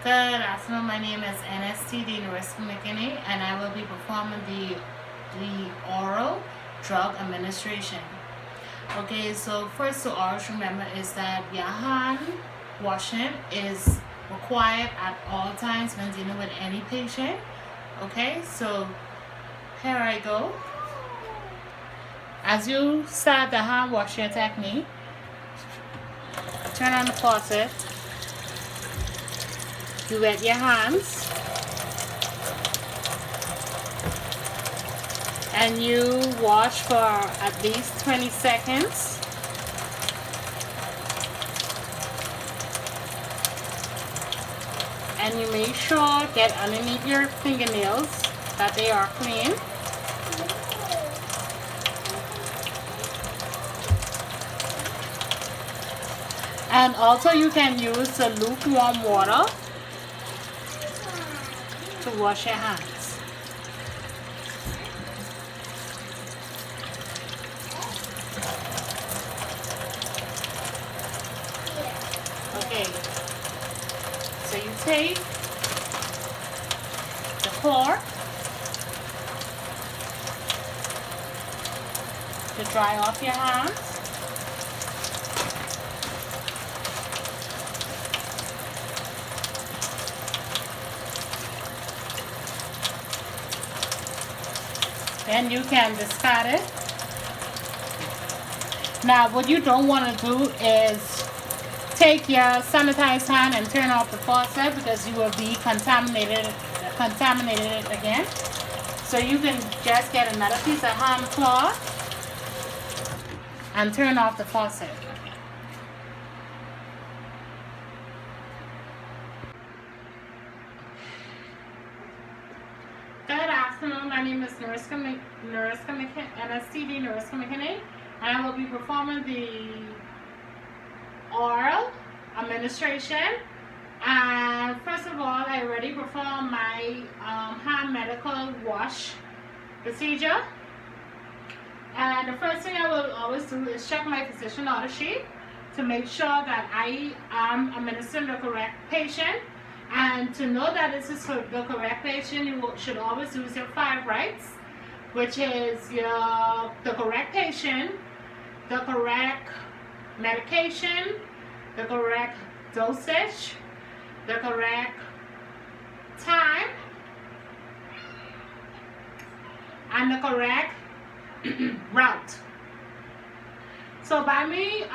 Good afternoon, my name is NSTD Norris McKinney, and I will be performing the oral drug administration. Okay, so first to always remember is that your hand washing is required at all times when dealing with any patient. Okay, so here I go. As you start the hand washing technique, turn on the faucet. You wet your hands and you wash for at least 20 seconds. And you make sure that underneath your fingernails that they are clean. And also you can use the lukewarm water to wash your hands. Okay, so you take the cloth to dry off your hands. Then you can discard it. Now what you don't want to do is take your sanitized hand and turn off the faucet because you will be contaminated it again. So you can just get another piece of hand cloth and turn off the faucet. Good afternoon, my name is NSTD Norris McKinney, and I will be performing the oral administration. And first of all, I already performed my hand medical wash procedure. And the first thing I will always do is check my physician order sheet to make sure that I am administering the correct patient. And to know that this is for the correct patient, you should always use your 5 rights, which is the correct patient, the correct medication, the correct dosage, the correct time, and the correct route. So by me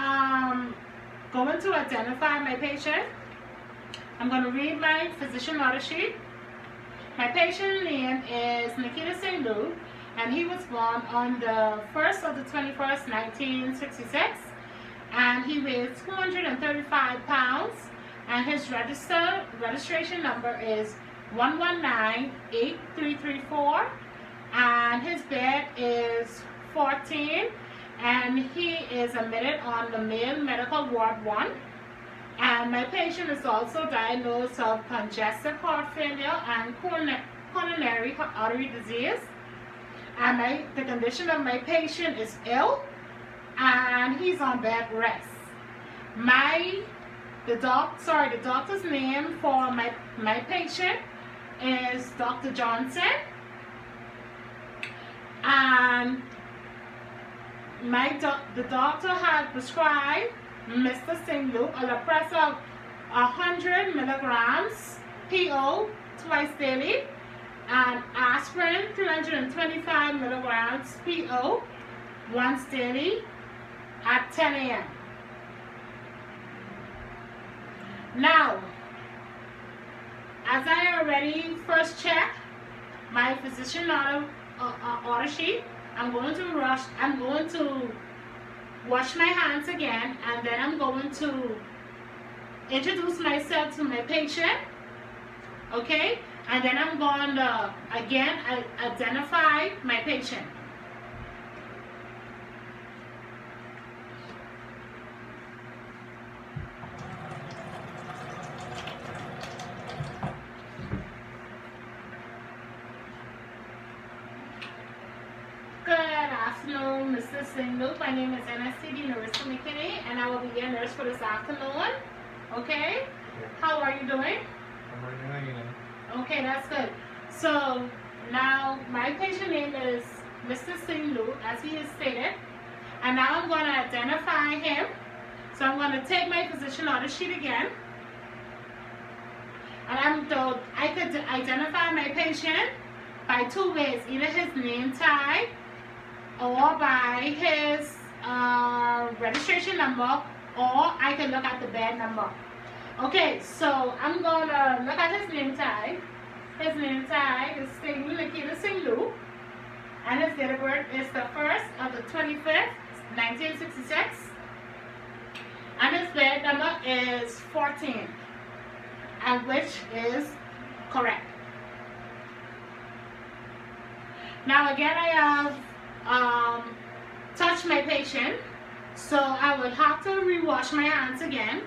going to identify my patient, I'm going to read my physician order sheet. My patient name is Nikita Singh, and he was born on the 1st of the 21st, 1966, and he weighs 235 pounds, and his registration number is 1198334, and his bed is 14, and he is admitted on the male medical ward 1. And my patient is also diagnosed of congestive heart failure and coronary artery disease. And the condition of my patient is ill, and he's on bed rest. The doctor's name for my patient is Dr. Johnson, and the doctor had prescribed Mr. Singh a Lopress of 100 milligrams PO twice daily, and aspirin 325 milligrams PO once daily at 10 a.m. Now, as I already first checked my physician order sheet, I'm going to wash my hands again, and then I'm going to introduce myself to my patient, okay? And then I'm going to again identify my patient. Hello, Mr. Singh. My name is NSTD Norris McKinney, and I will be your nurse for this afternoon. Okay? How are you doing? I'm ready now, you know. Okay, that's good. So now my patient name is Mr. Singh Lu, as he is stated. And now I'm going to identify him. So I'm going to take my physician order sheet again. And I could identify my patient by two ways, either his name tag or by his registration number, or I can look at the bed number. Okay, so I'm going to look at his name tag. His name tag is Nikita Singh Lu, and his date of birth is the 1st of the 25th, 1966, and his bed number is 14, and which is correct. Now again, I have touched my patient, so I would have to rewash my hands again.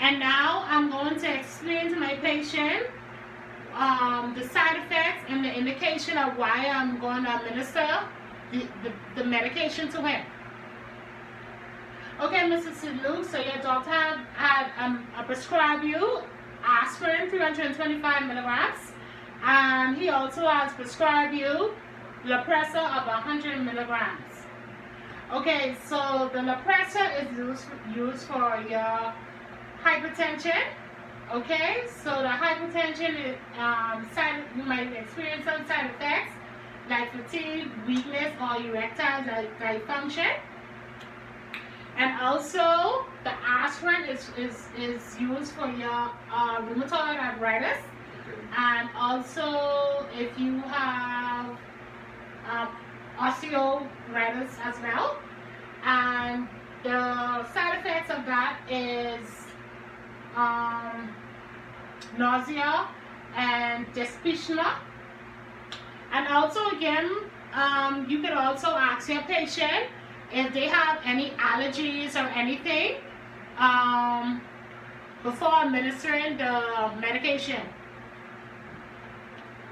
And now I'm going to explain to my patient the side effects and the indication of why I'm going to administer the medication to him. Okay, Mr. Sidlu, so your doctor had prescribed you aspirin 325 milligrams, and he also has prescribed you Lopressa of 100 milligrams. Okay, so the Lopressa is used for your hypertension. Okay, so the hypertension is you might experience some side effects like fatigue, weakness, or erectile dysfunction. And also the aspirin is used for your rheumatoid arthritis, and also if you have osteoarthritis as well. And the side effects of that is nausea and dyspepsia. And also again, you could also ask your patient if they have any allergies or anything before administering the medication.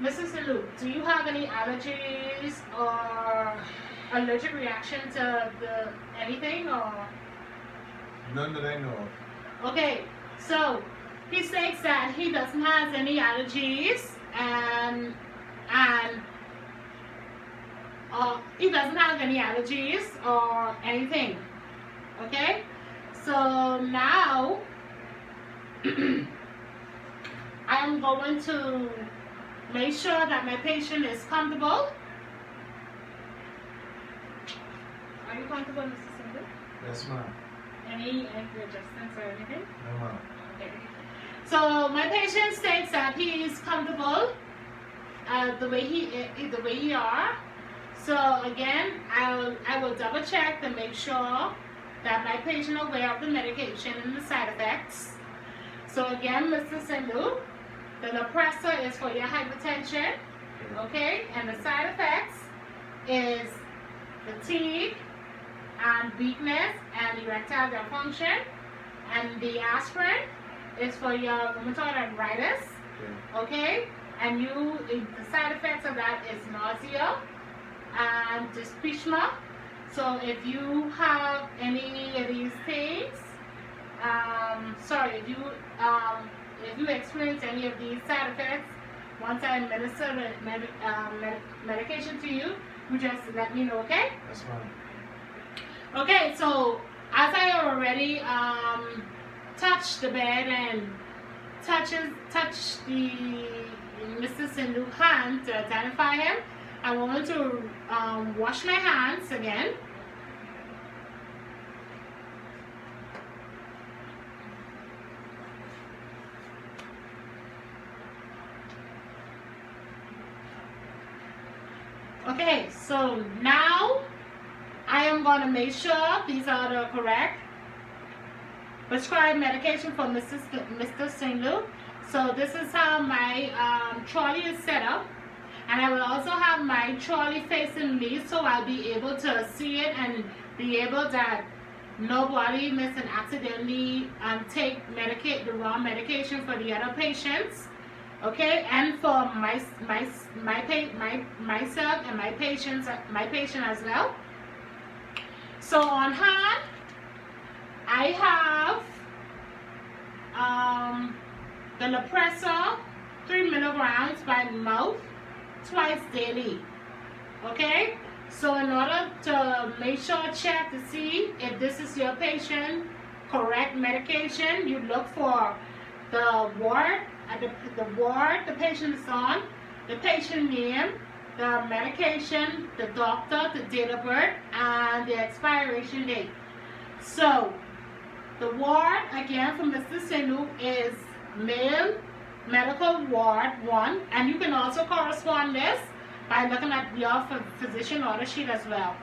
Mrs. Salu, do you have any allergies or allergic reaction to anything or? None that I know of. Okay, so he states that he doesn't have any allergies and he doesn't have any allergies or anything. Okay, so now I'm going to make sure that my patient is comfortable. Are you comfortable, Mr. Singh? Yes, ma'am. Any adjustments or anything? No, ma'am. Okay. So my patient states that he is comfortable the way he are. So again, I will double check to make sure that my patient is aware of the medication and the side effects. So again, Mr. Sindhu, the Lopressa is for your hypertension, okay? And the side effects is fatigue and weakness and erectile dysfunction. And the aspirin is for your rheumatoid arthritis, okay? And the side effects of that is nausea and dyspepsia. So if you have any of these things, if you experience any of these side effects, once I administer medication to you, you just let me know, okay? That's fine. Okay, so as I already touched the bed and touched the Mr. Sindhu's hand to identify him, I want to wash my hands again. Okay, so now I am going to make sure these are the correct prescribed medication for Mr. Singlu. So this is how my trolley is set up. And I will also have my trolley facing me, so I'll be able to see it and be able to nobody missing accidentally take the wrong medication for the other patients. Okay, and for myself and my patient as well. So on hand, I have the Lepresa 3 milligrams by mouth twice daily. Okay, so in order to make sure check to see if this is your patient correct medication, you look for the ward the patient is on, the patient name, the medication, the doctor, the date of birth, and the expiration date. So the ward again for Mr. Sinu is male medical ward 1, and you can also correspond this by looking at your physician order sheet as well.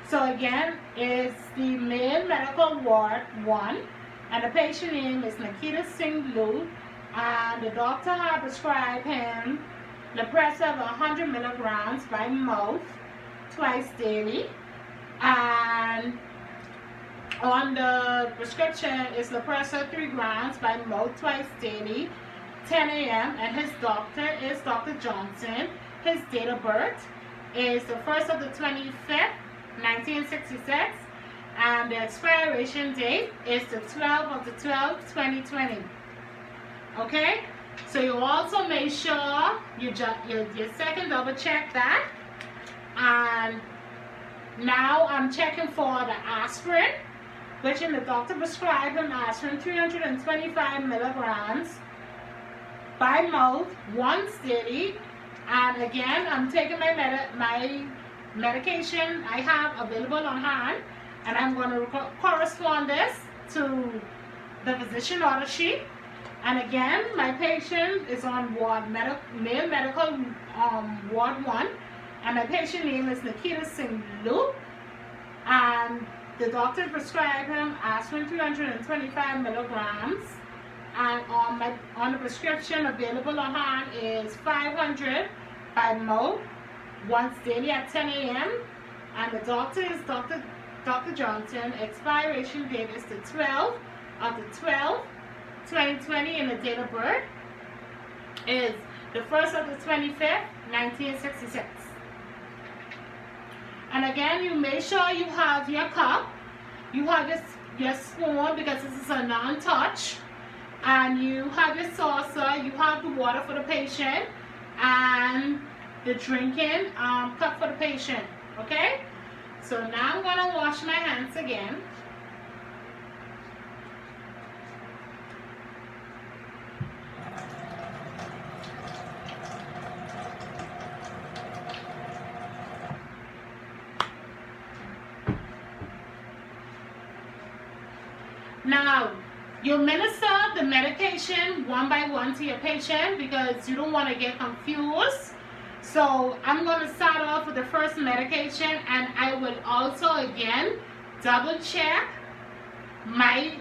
So again, it's the male medical ward 1, and the patient name is Nikita Singh Lu, and the doctor has prescribed him Lepresa of 100 milligrams by mouth twice daily, and on the prescription is Lepresa 3 grams by mouth twice daily, 10 a.m. and his doctor is Dr. Johnson. His date of birth is the 1st of the 25th, 1966, and the expiration date is the 12th of the 12th, 2020. Okay, so you also make sure you second double check that. And now I'm checking for the aspirin, which in the doctor prescribed him aspirin 325 milligrams by mouth once daily. And again, I'm taking my medication I have available on hand, and I'm going to correspond this to the physician order sheet. And again, my patient is on male medical ward 1, and my patient name is Nikita Singh Lu, and the doctor prescribed him aspirin 325 milligrams, and on the prescription available on hand is 500 by mouth once daily at 10 a.m. and the doctor is Dr. Johnson. Expiration date is the 12th of the 12th, 2020, and the date of birth is the 1st of the 25th, 1966. And again, you make sure you have your cup, you have your spoon, because this is a non-touch, and you have your saucer, you have the water for the patient, and the drinking cup for the patient. Okay? So now I'm going to wash my hands again. Now, you administer the medication one by one to your patient because you don't want to get confused. So I'm going to start off with the first medication, and I will also again double check I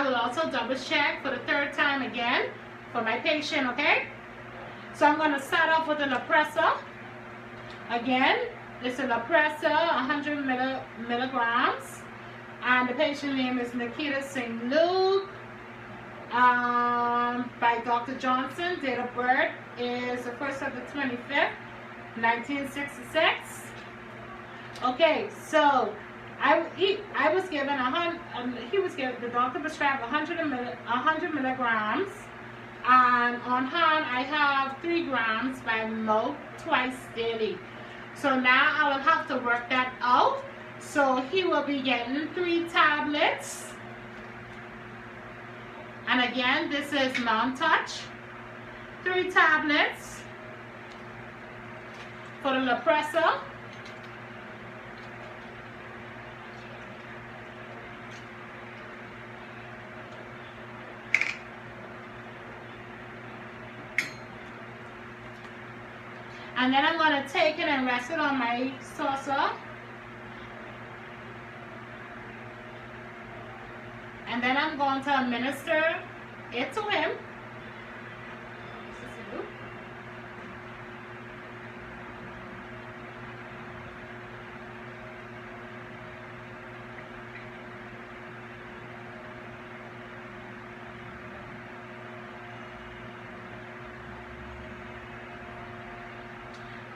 will also double check for the third time again for my patient. Okay? So I'm going to start off with the Lepresa. Again, it's a Lepresa 100 milligrams. And the patient name is Nikita Singh Lu, by Dr. Johnson. Date of birth is the 1st of the 25th, 1966. Okay, so I was given the doctor prescribed 100 milligrams, and on hand I have 3 grams by mouth twice daily. So now I will have to work that out. So he will be getting 3 tablets. And again, this is non-touch. 3 tablets for the Lepresa. And then I'm going to take it and rest it on my saucer. And then I'm going to administer it to him.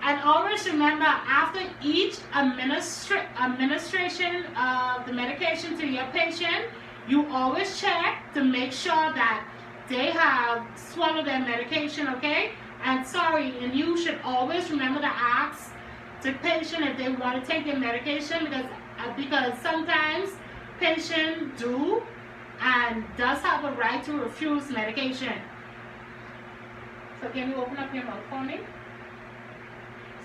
And always remember, after each administration of the medication to your patient, you always check to make sure that they have swallowed their medication, okay? And and you should always remember to ask the patient if they want to take their medication, because sometimes patients do and does have a right to refuse medication. So can you open up your mouth for me?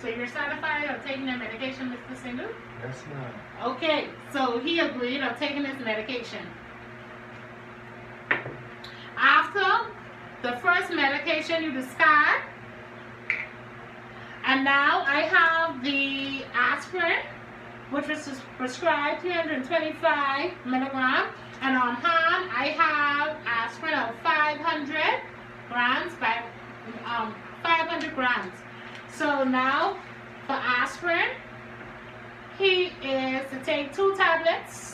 So you're satisfied of taking the medication, Mr. Singh? Yes, ma'am. Okay, so he agreed of taking his medication. After the first medication, you discard. And now I have the aspirin, which was prescribed 325 milligrams. And on hand, I have aspirin of 500 grams by 500 grams. So now for aspirin, he is to take 2 tablets.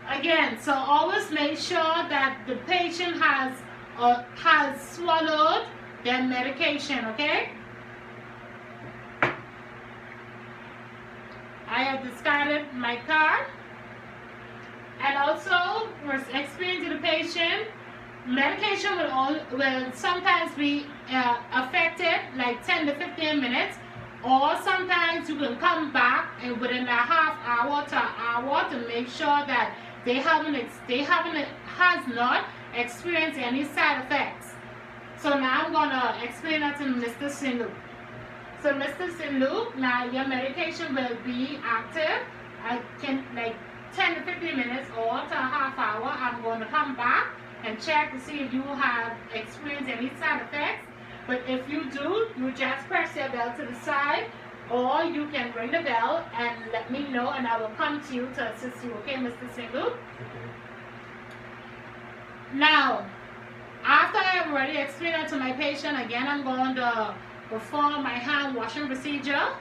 Again, so always make sure that the patient has swallowed their medication, okay? I have discarded my card. And also, was explaining to the patient, medication will sometimes be affected like 10 to 15 minutes, or sometimes you can come back and within a half hour to an hour to make sure that they has not experienced any side effects. So now I'm gonna explain that to Mr. Sindhu. So Mr. Sindhu, now your medication will be active. I can like 10 to 15 minutes or to a half hour. I'm going to come back and check to see if you have experienced any side effects. But if you do, you just press your bell to the side, or you can ring the bell and let me know, and I will come to you to assist you. Okay, Mr. Singh? Okay. Now, after I have already explained it to my patient, again, I'm going to perform my hand washing procedure.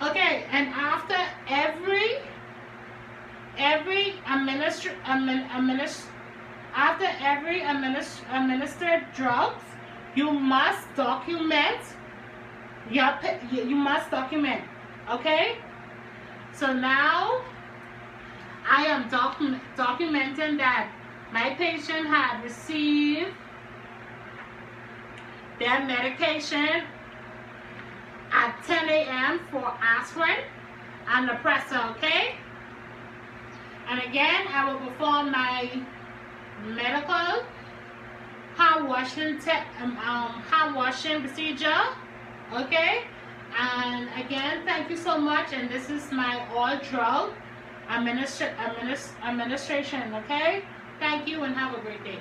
Okay, and after every administered drugs, you must document okay? So now I am documenting that my patient had received their medication at 10 a.m. for aspirin and the pressor, okay? And again, I will perform my medical hand washing procedure, okay? And again, thank you so much. And this is my all drug administration, okay? Thank you and have a great day.